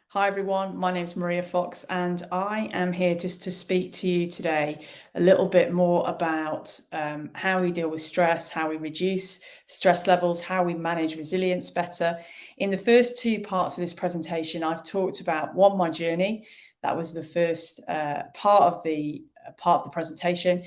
Hi everyone, my name is Maria Fox and I am here just to speak to you today a little bit more about how we deal with stress, how we reduce stress levels, how we manage resilience better. In the first two parts of this presentation, I've talked about my journey. That was the first part of the presentation.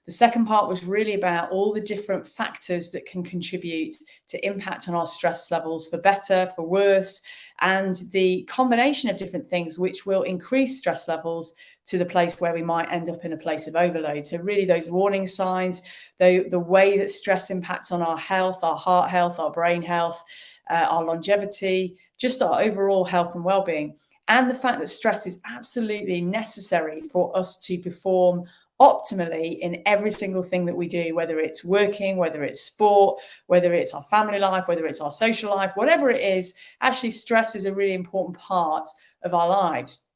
The second part was really about all the different factors that can contribute to impact on our stress levels for better, for worse, and the combination of different things which will increase stress levels to the place where we might end up in a place of overload. So really those warning signs, the way that stress impacts on our health, our heart health, our brain health, our longevity, just our overall health and well-being, and the fact that stress is absolutely necessary for us to perform optimally in every single thing that we do, whether it's working, whether it's sport, whether it's our family life, whether it's our social life, whatever it is. Actually, stress is a really important part of our lives.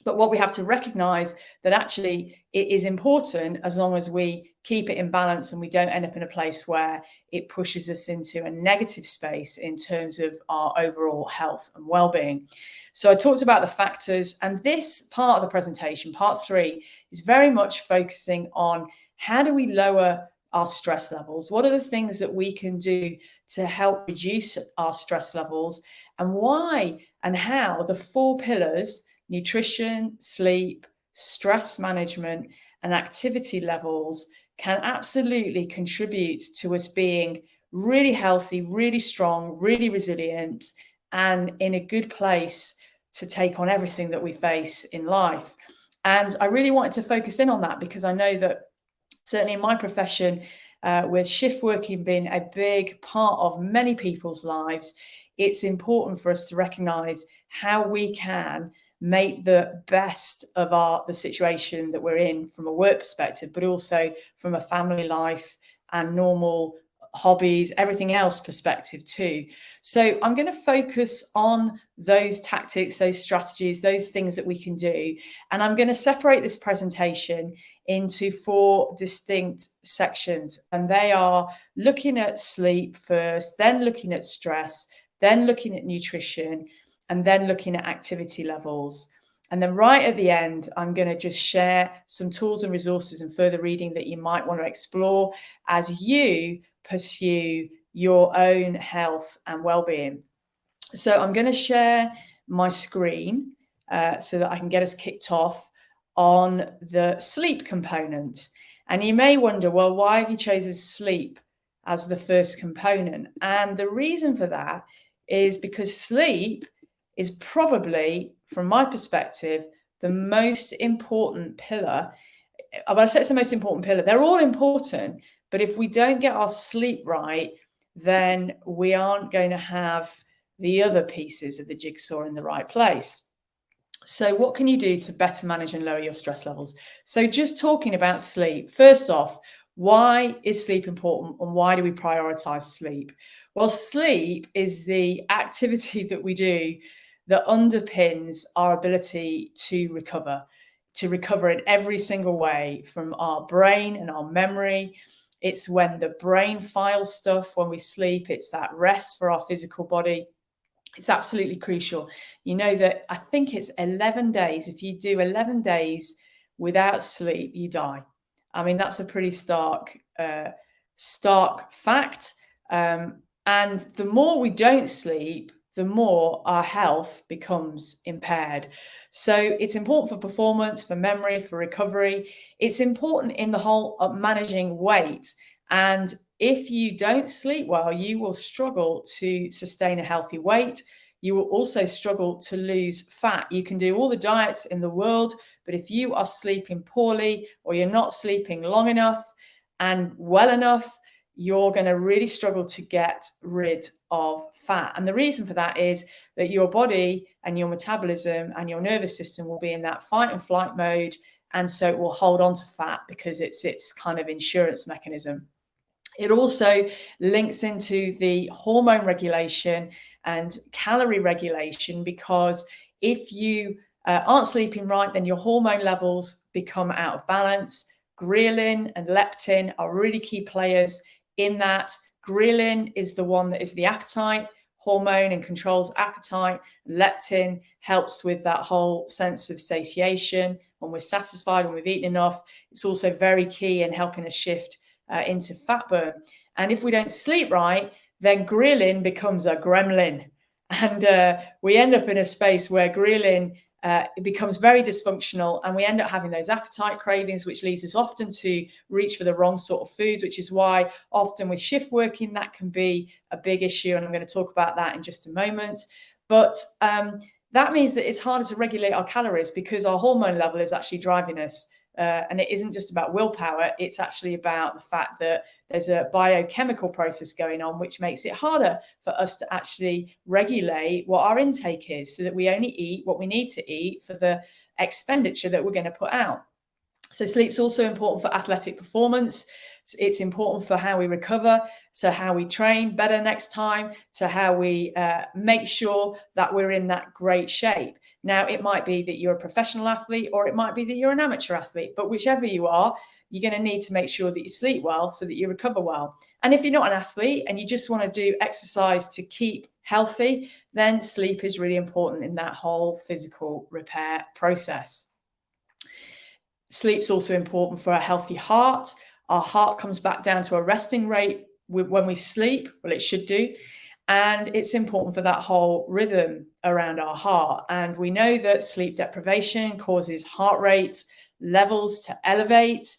But what we have to recognize that actually it is important as long as we keep it in balance and we don't end up in a place where it pushes us into a negative space in terms of our overall health and well-being. So I talked about the factors, and this part of the presentation, part 3, is very much focusing on how do we lower our stress levels? What are the things that we can do to help reduce our stress levels, and why and how the 4 pillars: nutrition, sleep, stress management, and activity levels can absolutely contribute to us being really healthy, really strong, really resilient, and in a good place to take on everything that we face in life. And I really wanted to focus in on that because I know that certainly in my profession, with shift working being a big part of many people's lives, it's important for us to recognize how we can make the best of the situation that we're in from a work perspective, but also from a family life and normal hobbies, everything else perspective too. So I'm going to focus on those tactics, those strategies, those things that we can do. And I'm going to separate this presentation into 4 distinct sections. And they are looking at sleep first, then looking at stress, then looking at nutrition, and then looking at activity levels. And then right at the end, I'm going to just share some tools and resources and further reading that you might want to explore as you pursue your own health and well-being. So I'm going to share my screen so that I can get us kicked off on the sleep component. And you may wonder, well, why have you chosen sleep as the first component? And the reason for that is because sleep is probably, from my perspective, the most important pillar. But I say it's the most important pillar. They're all important, but if we don't get our sleep right, then we aren't going to have the other pieces of the jigsaw in the right place. So what can you do to better manage and lower your stress levels? So just talking about sleep, first off, why is sleep important and why do we prioritize sleep? Well, sleep is the activity that we do that underpins our ability to recover in every single way, from our brain and our memory. It's when the brain files stuff when we sleep. It's that rest for our physical body. It's absolutely crucial. You know that I think it's 11 days. If you do 11 days without sleep, you die. I mean, that's a pretty stark fact. And the more we don't sleep, the more our health becomes impaired. So it's important for performance, for memory, for recovery. It's important in the whole of managing weight. And if you don't sleep well, you will struggle to sustain a healthy weight. You will also struggle to lose fat. You can do all the diets in the world, but if you are sleeping poorly or you're not sleeping long enough and well enough, you're going to really struggle to get rid of fat. And the reason for that is that your body and your metabolism and your nervous system will be in that fight and flight mode. And so it will hold on to fat because it's its kind of insurance mechanism. It also links into the hormone regulation and calorie regulation, because if you aren't sleeping right, then your hormone levels become out of balance. Ghrelin and leptin are really key players in that. Ghrelin is the one that is the appetite hormone and controls appetite. Leptin helps with that whole sense of satiation when we're satisfied, when we've eaten enough. It's also very key in helping us shift into fat burn. And if we don't sleep right, then ghrelin becomes a gremlin. And we end up in a space where ghrelin it becomes very dysfunctional, and we end up having those appetite cravings, which leads us often to reach for the wrong sort of foods, which is why often with shift working, that can be a big issue. And I'm going to talk about that in just a moment. But that means that it's harder to regulate our calories because our hormone level is actually driving us. And it isn't just about willpower, it's actually about the fact that there's a biochemical process going on, which makes it harder for us to actually regulate what our intake is, so that we only eat what we need to eat for the expenditure that we're going to put out. So sleep's also important for athletic performance. It's important for how we recover, to how we train better next time, to how we make sure that we're in that great shape. Now, it might be that you're a professional athlete, or it might be that you're an amateur athlete, but whichever you are, you're going to need to make sure that you sleep well so that you recover well. And if you're not an athlete and you just want to do exercise to keep healthy, then sleep is really important in that whole physical repair process. Sleep's also important for a healthy heart. Our heart comes back down to a resting rate when we sleep. Well, it should do. And it's important for that whole rhythm around our heart. And we know that sleep deprivation causes heart rate levels to elevate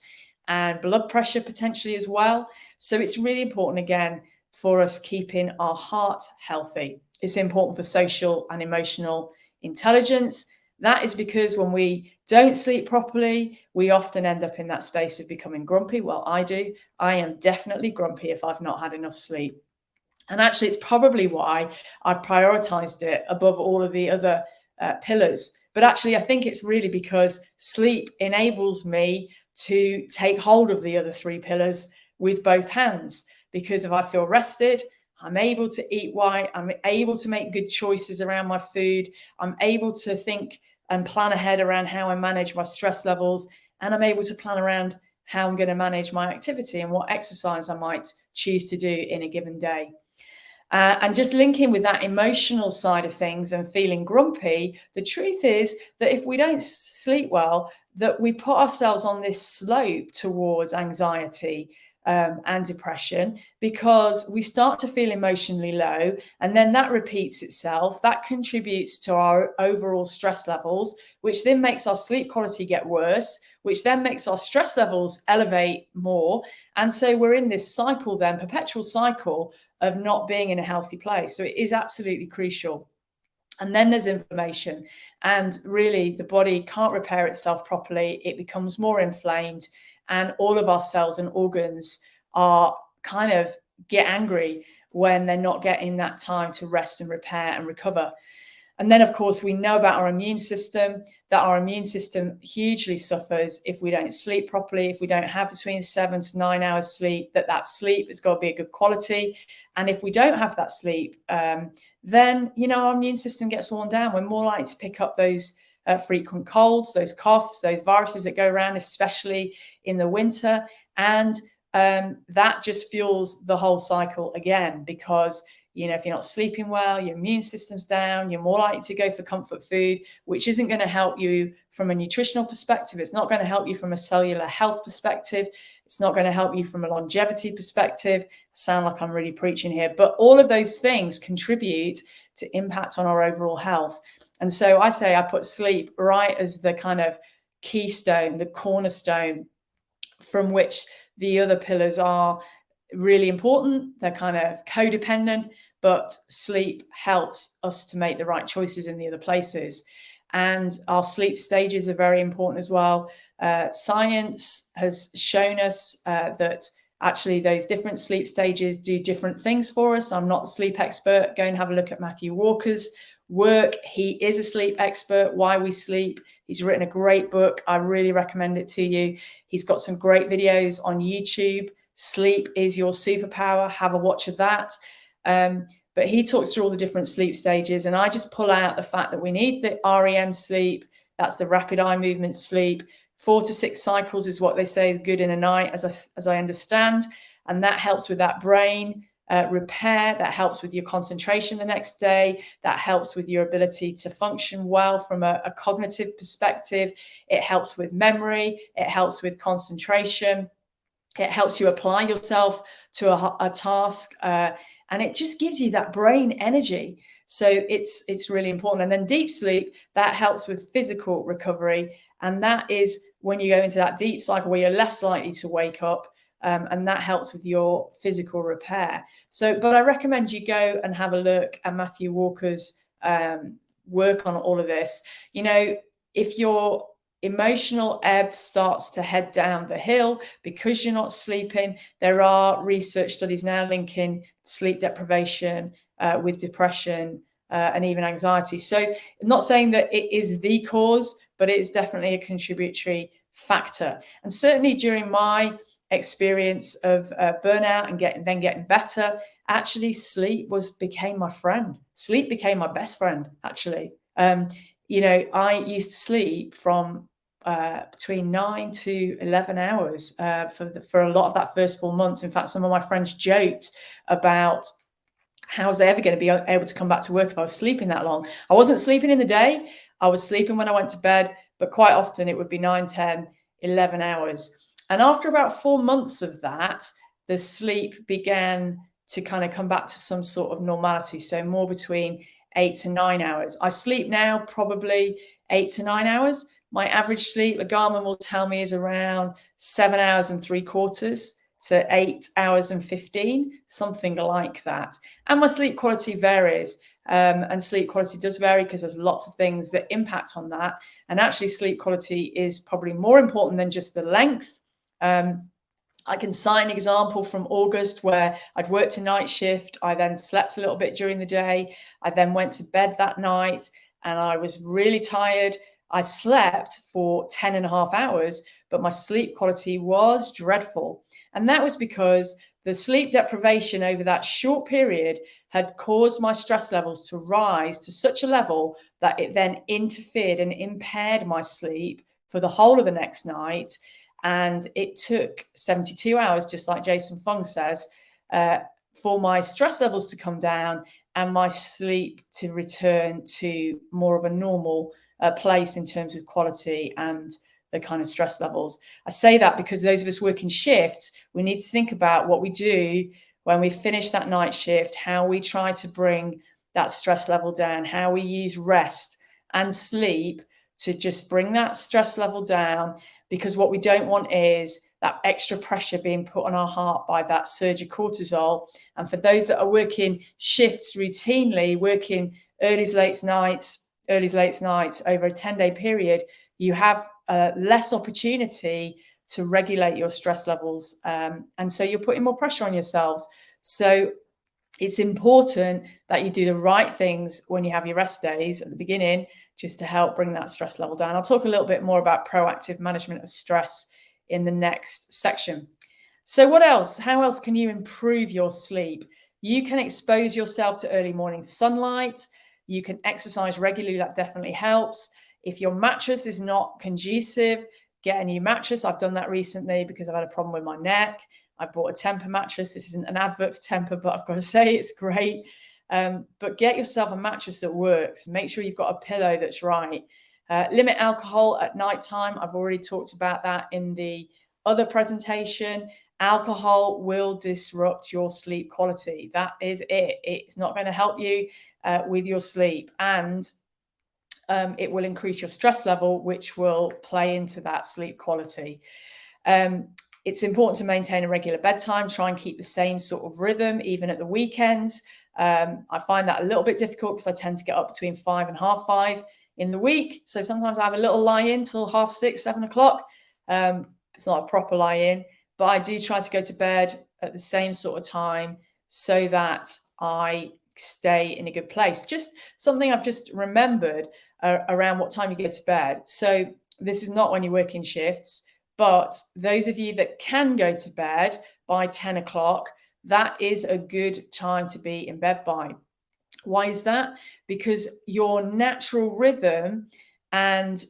and blood pressure potentially as well. So it's really important, again, for us keeping our heart healthy. It's important for social and emotional intelligence. That is because when we don't sleep properly, we often end up in that space of becoming grumpy. Well, I do. I am definitely grumpy if I've not had enough sleep. And actually, it's probably why I've prioritized it above all of the other pillars. But actually, I think it's really because sleep enables me to take hold of the other three pillars with both hands. Because if I feel rested, I'm able to eat right. I'm able to make good choices around my food. I'm able to think and plan ahead around how I manage my stress levels. And I'm able to plan around how I'm going to manage my activity and what exercise I might choose to do in a given day. And just linking with that emotional side of things and feeling grumpy, the truth is that if we don't sleep well, that we put ourselves on this slope towards anxiety and depression, because we start to feel emotionally low, and then that repeats itself. That contributes to our overall stress levels, which then makes our sleep quality get worse, which then makes our stress levels elevate more. And so we're in this cycle then, perpetual cycle of not being in a healthy place. So it is absolutely crucial. And then there's inflammation, and really the body can't repair itself properly. It becomes more inflamed, and all of our cells and organs are kind of get angry when they're not getting that time to rest and repair and recover. And then, of course, we know about our immune system, that our immune system hugely suffers if we don't sleep properly, if we don't have between 7 to 9 hours sleep, that sleep has got to be a good quality. And if we don't have that sleep, then, our immune system gets worn down. We're more likely to pick up those frequent colds, those coughs, those viruses that go around, especially in the winter. And that just fuels the whole cycle again, because if you're not sleeping well, your immune system's down, you're more likely to go for comfort food, which isn't going to help you from a nutritional perspective. It's not going to help you from a cellular health perspective. It's not going to help you from a longevity perspective. I sound like I'm really preaching here, but all of those things contribute to impact on our overall health. And so I say I put sleep right as the kind of keystone, the cornerstone from which the other pillars are really important. They're kind of codependent, but sleep helps us to make the right choices in the other places. And our sleep stages are very important as well. Science has shown us that actually those different sleep stages do different things for us. I'm not a sleep expert. Go and have a look at Matthew Walker's work. He is a sleep expert. Why We Sleep. He's written a great book. I really recommend it to you. He's got some great videos on YouTube. Sleep is your superpower. Have a watch of that. But he talks through all the different sleep stages, and I just pull out the fact that we need the REM sleep. That's the rapid eye movement sleep. 4 to 6 cycles is what they say is good in a night, as I understand, and that helps with that brain repair, that helps with your concentration the next day, that helps with your ability to function well from a cognitive perspective. It helps with memory, it helps with concentration, it helps you apply yourself to a task, and it just gives you that brain energy. So it's really important. And then deep sleep, that helps with physical recovery, and that is when you go into that deep cycle where you're less likely to wake up, and that helps with your physical repair. So, but I recommend you go and have a look at Matthew Walker's work on all of this. You know, if your emotional ebb starts to head down the hill because you're not sleeping, there are research studies now linking sleep deprivation with depression and even anxiety. So I'm not saying that it is the cause, but it is definitely a contributory factor. And certainly during my experience of burnout and getting better, actually sleep became my friend. Sleep became my best friend, actually. You know, I used to sleep from between 9 to 11 hours for a lot of that first 4 months. In fact, some of my friends joked about how was I ever going to be able to come back to work if I was sleeping that long. I wasn't sleeping in the day. I was sleeping when I went to bed, but quite often it would be 9, 10, 11 hours. And after about 4 months of that, the sleep began to kind of come back to some sort of normality. So more between 8 to 9 hours. I sleep now probably 8 to 9 hours. My average sleep, a Garmin will tell me, is around 7 hours and 3/4 to 8 hours and 15, something like that. And my sleep quality varies. And sleep quality does vary because there's lots of things that impact on that. And actually, sleep quality is probably more important than just the length. I can cite an example from August where I'd worked a night shift. I then slept a little bit during the day. I then went to bed that night and I was really tired. I slept for 10 and a half hours, but my sleep quality was dreadful. And that was because the sleep deprivation over that short period had caused my stress levels to rise to such a level that it then interfered and impaired my sleep for the whole of the next night. And it took 72 hours, just like Jason Fung says, for my stress levels to come down and my sleep to return to more of a normal place in terms of quality and the kind of stress levels. I say that because those of us working shifts, we need to think about what we do when we finish that night shift, how we try to bring that stress level down, how we use rest and sleep to just bring that stress level down. Because what we don't want is that extra pressure being put on our heart by that surge of cortisol. And for those that are working shifts routinely, working early, late nights over a 10-day period, you have less opportunity to regulate your stress levels. And so you're putting more pressure on yourselves. So it's important that you do the right things when you have your rest days at the beginning, just to help bring that stress level down. I'll talk a little bit more about proactive management of stress in the next section. So what else? How else can you improve your sleep? You can expose yourself to early morning sunlight. You can exercise regularly. That definitely helps. If your mattress is not conducive, get a new mattress. I've done that recently because I've had a problem with my neck. I bought a Tempur mattress. This isn't an advert for Tempur, but I've got to say it's great. But get yourself a mattress that works. Make sure you've got a pillow that's right. Limit alcohol at nighttime. I've already talked about that in the other presentation. Alcohol will disrupt your sleep quality. That is it. It's not going to help you with your sleep. And it will increase your stress level, which will play into that sleep quality. It's important to maintain a regular bedtime, try and keep the same sort of rhythm, even at the weekends. I find that a little bit difficult because I tend to get up between 5 and half 5 in the week. So sometimes I have a little lie in till 6:30, 7 o'clock. It's not a proper lie in, but I do try to go to bed at the same sort of time so that I stay in a good place. Just something I've just remembered around what time you go to bed. So this is not when you're working shifts, but those of you that can go to bed by 10 o'clock, that is a good time to be in bed by. Why is that? Because your natural rhythm and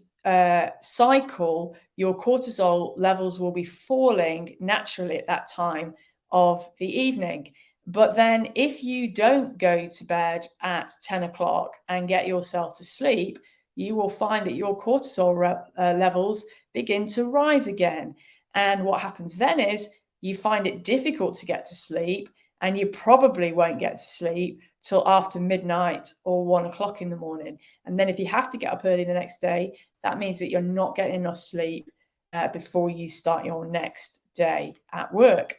cycle, your cortisol levels will be falling naturally at that time of the evening. But then if you don't go to bed at 10 o'clock and get yourself to sleep, you will find that your cortisol levels begin to rise again. And what happens then is you find it difficult to get to sleep, and you probably won't get to sleep till after midnight or 1 o'clock in the morning. And then if you have to get up early the next day, that means that you're not getting enough sleep before you start your next day at work.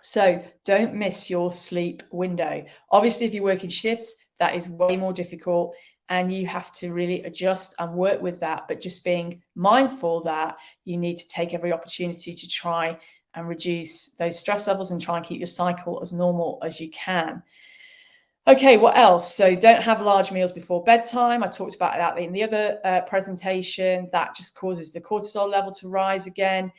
So don't miss your sleep window. Obviously, if you work in shifts, that is way more difficult and you have to really adjust and work with that. But just being mindful that you need to take every opportunity to try and reduce those stress levels and try and keep your cycle as normal as you can. Okay, what else? So don't have large meals before bedtime. I talked about that in the other presentation. That just causes the cortisol level to rise again,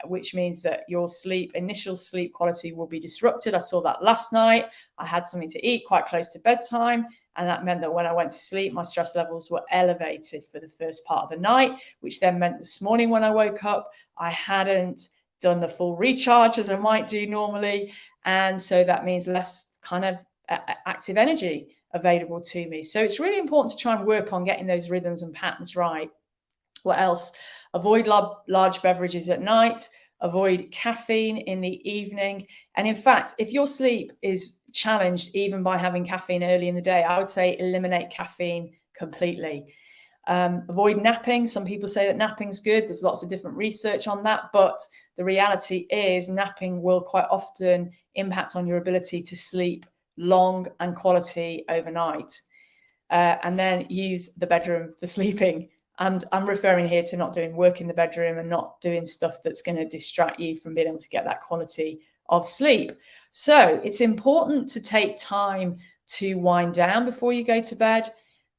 which means that your initial sleep quality will be disrupted. I saw that last night. I had something to eat quite close to bedtime, and that meant that when I went to sleep, my stress levels were elevated for the first part of the night, which then meant this morning when I woke up, I hadn't done the full recharge as I might do normally. And so that means less kind of active energy available to me. So it's really important to try and work on getting those rhythms and patterns right. What else? Avoid large beverages at night, avoid caffeine in the evening. And in fact, if your sleep is challenged even by having caffeine early in the day, I would say eliminate caffeine completely. Avoid napping. Some people say that napping's good. There's lots of different research on that, but the reality is napping will quite often impact on your ability to sleep long and quality overnight. And then use the bedroom for sleeping. And I'm referring here to not doing work in the bedroom and not doing stuff that's going to distract you from being able to get that quality of sleep. So it's important to take time to wind down before you go to bed,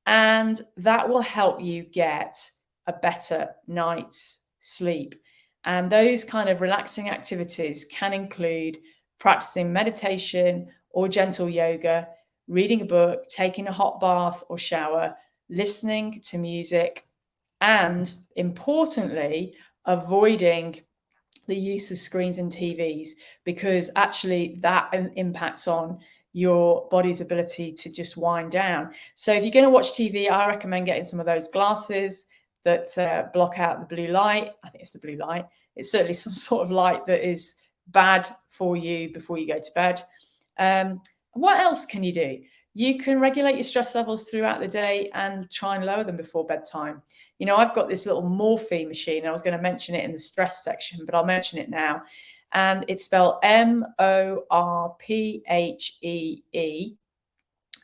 and that will help you get a better night's sleep. And those kind of relaxing activities can include practicing meditation or gentle yoga, reading a book, taking a hot bath or shower, listening to music, and importantly, avoiding the use of screens and TVs, because actually that impacts on your body's ability to just wind down. So if you're going to watch TV, I recommend getting some of those glasses that block out the blue light. I think it's the blue light. It's certainly some sort of light that is bad for you before you go to bed. What else can you do? You can regulate your stress levels throughout the day and try and lower them before bedtime. You know, I've got this little Morphe machine. I was going to mention it in the stress section, but I'll mention it now. And it's spelled MORPHEE.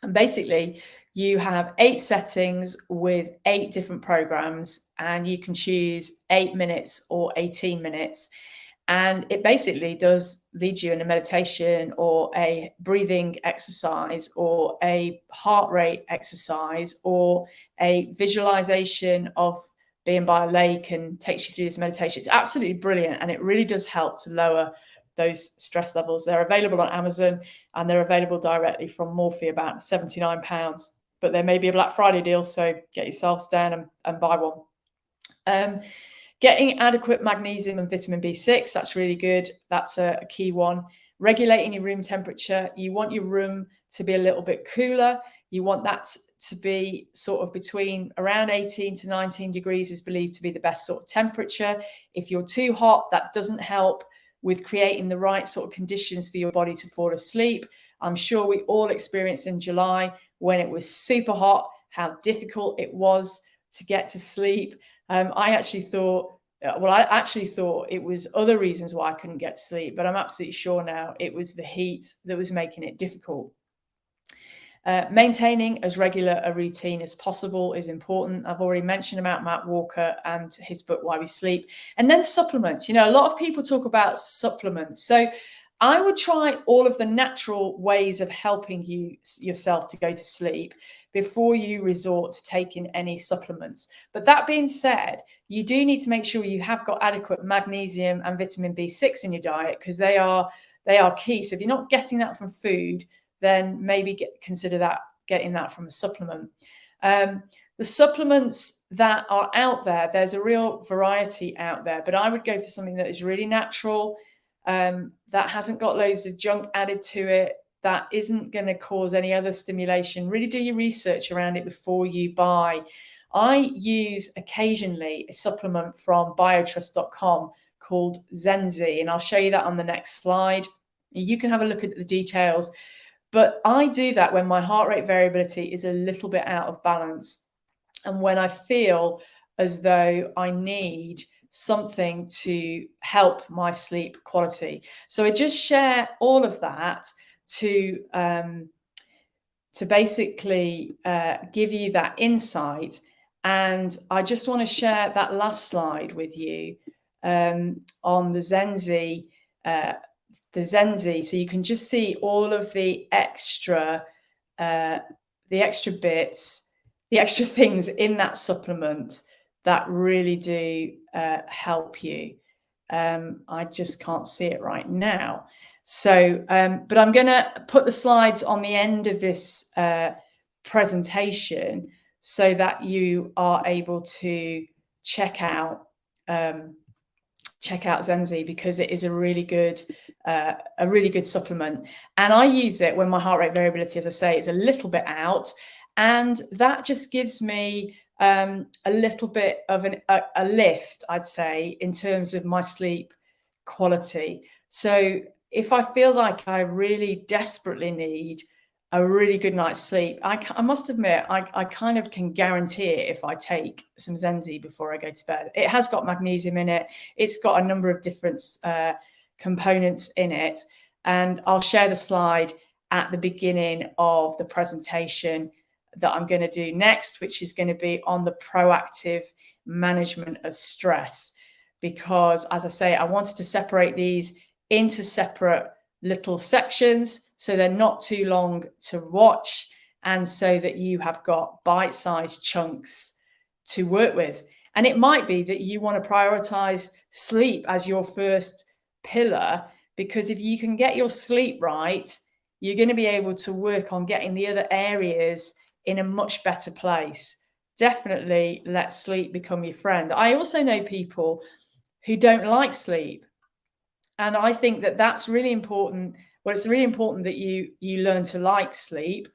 And basically, you have 8 settings with 8 different programs, and you can choose 8 minutes or 18 minutes. And it basically does lead you in a meditation or a breathing exercise or a heart rate exercise or a visualization of being by a lake, and takes you through this meditation. It's absolutely brilliant, and it really does help to lower those stress levels. They're available on Amazon and they're available directly from Morphe, about £79. But there may be a Black Friday deal, so get yourselves down and buy one. Getting adequate magnesium and vitamin B6, that's really good. That's a key one. Regulating your room temperature. You want your room to be a little bit cooler. You want that to be sort of between around 18 to 19 degrees is believed to be the best sort of temperature. If you're too hot, that doesn't help with creating the right sort of conditions for your body to fall asleep. I'm sure we all experienced in July when it was super hot, how difficult it was to get to sleep. I actually thought it was other reasons why I couldn't get to sleep, but I'm absolutely sure now it was the heat that was making it difficult. Maintaining as regular a routine as possible is important. I've already mentioned about Matt Walker and his book, Why We Sleep. And then supplements. You know, a lot of people talk about supplements. So I would try all of the natural ways of helping yourself to go to sleep before you resort to taking any supplements. But that being said, you do need to make sure you have got adequate magnesium and vitamin B6 in your diet, because they are key. So if you're not getting that from food, then maybe consider getting that from a supplement. The supplements that are out there, there's a real variety out there, but I would go for something that is really natural. that hasn't got loads of junk added to it, that isn't going to cause any other stimulation. Really do your research around it before you buy. I use occasionally a supplement from biotrust.com called Zenzi, and I'll show you that on the next slide. You can have a look at the details, but I do that when my heart rate variability is a little bit out of balance and when I feel as though I need something to help my sleep quality. So I just share all of that to basically give you that insight. And I just want to share that last slide with you on the Zenzi. So you can just see all of the extra bits, the extra things in that supplement that really do help you. I just can't see it right now. So, but I'm going to put the slides on the end of this presentation so that you are able to check out Zenzi, because it is a really good supplement. And I use it when my heart rate variability, as I say, is a little bit out, and that just gives me a little bit of a lift, I'd say, in terms of my sleep quality. So if I feel like I really desperately need a really good night's sleep, I must admit, I kind of can guarantee it if I take some Zenzi before I go to bed. It has got magnesium in it. It's got a number of different components in it. And I'll share the slide at the beginning of the presentation that I'm going to do next, which is going to be on the proactive management of stress. Because, as I say, I wanted to separate these into separate little sections so they're not too long to watch, and so that you have got bite-sized chunks to work with. And it might be that you want to prioritize sleep as your first pillar, because if you can get your sleep right, you're going to be able to work on getting the other areas in a much better place. Definitely let sleep become your friend. I also know people who don't like sleep, and I think that that's really important. Well, it's really important that you learn to like sleep,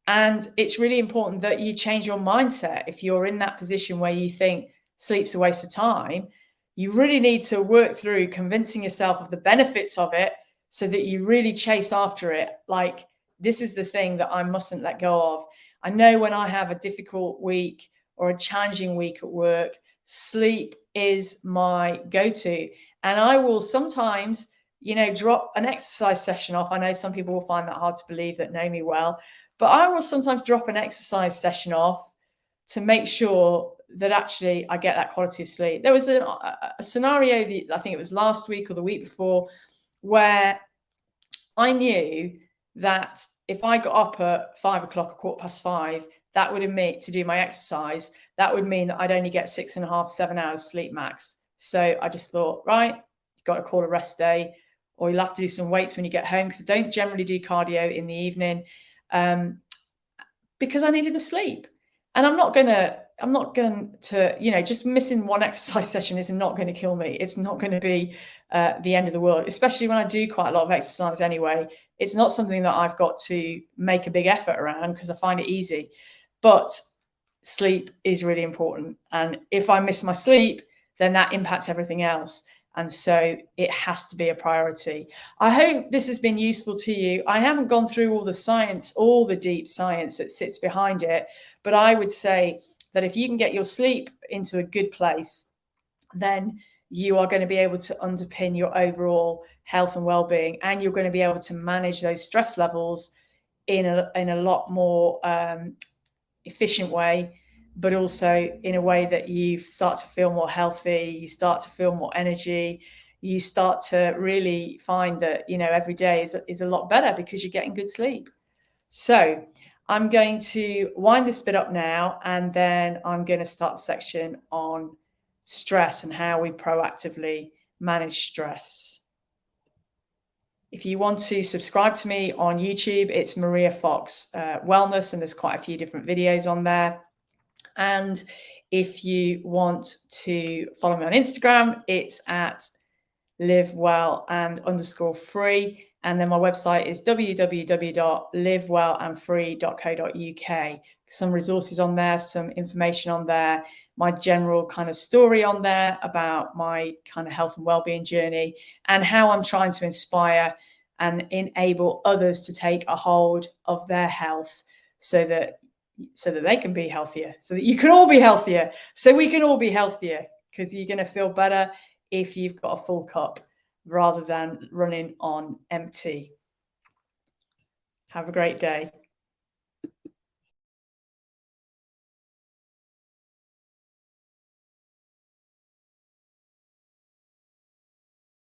and it's really important that you change your mindset. If you're in that position where you think sleep's a waste of time, you really need to work through convincing yourself of the benefits of it so that you really chase after it. Like, this is the thing that I mustn't let go of. I know when I have a difficult week or a challenging week at work, sleep is my go-to. And I will sometimes, drop an exercise session off. I know some people will find that hard to believe that know me well, but I will sometimes drop an exercise session off to make sure that actually I get that quality of sleep. There was a scenario, I think it was last week or the week before, where I knew that if I got up at 5 o'clock, 5:15, that would mean to do my exercise. That would mean that I'd only get 6.5, 7 hours sleep max. So I just thought, right, you've got to call a rest day, or you'll have to do some weights when you get home, because I don't generally do cardio in the evening, because I needed the sleep. And I'm not going to, just missing one exercise session is not going to kill me. It's not going to be the end of the world, especially when I do quite a lot of exercise anyway. It's not something that I've got to make a big effort around because I find it easy. But sleep is really important. And if I miss my sleep, then that impacts everything else. And so it has to be a priority. I hope this has been useful to you. I haven't gone through all the science, all the deep science that sits behind it, but I would say that if you can get your sleep into a good place, then you are going to be able to underpin your overall health and well-being, and you're going to be able to manage those stress levels in a lot more efficient way, but also in a way that you start to feel more healthy, you start to feel more energy, you start to really find that, every day is a lot better because you're getting good sleep. So I'm going to wind this bit up now, and then I'm going to start the section on stress and how we proactively manage stress. If you want to subscribe to me on YouTube, it's Maria Fox Wellness, and there's quite a few different videos on there. And if you want to follow me on Instagram, it's at live well and underscore free. And then my website is www.livewellandfree.co.uk. Some resources on there, some information on there, my general kind of story on there about my kind of health and well-being journey, and how I'm trying to inspire and enable others to take a hold of their health so that they can be healthier, so that you can all be healthier, so we can all be healthier, because you're going to feel better if you've got a full cup rather than running on empty. Have a great day.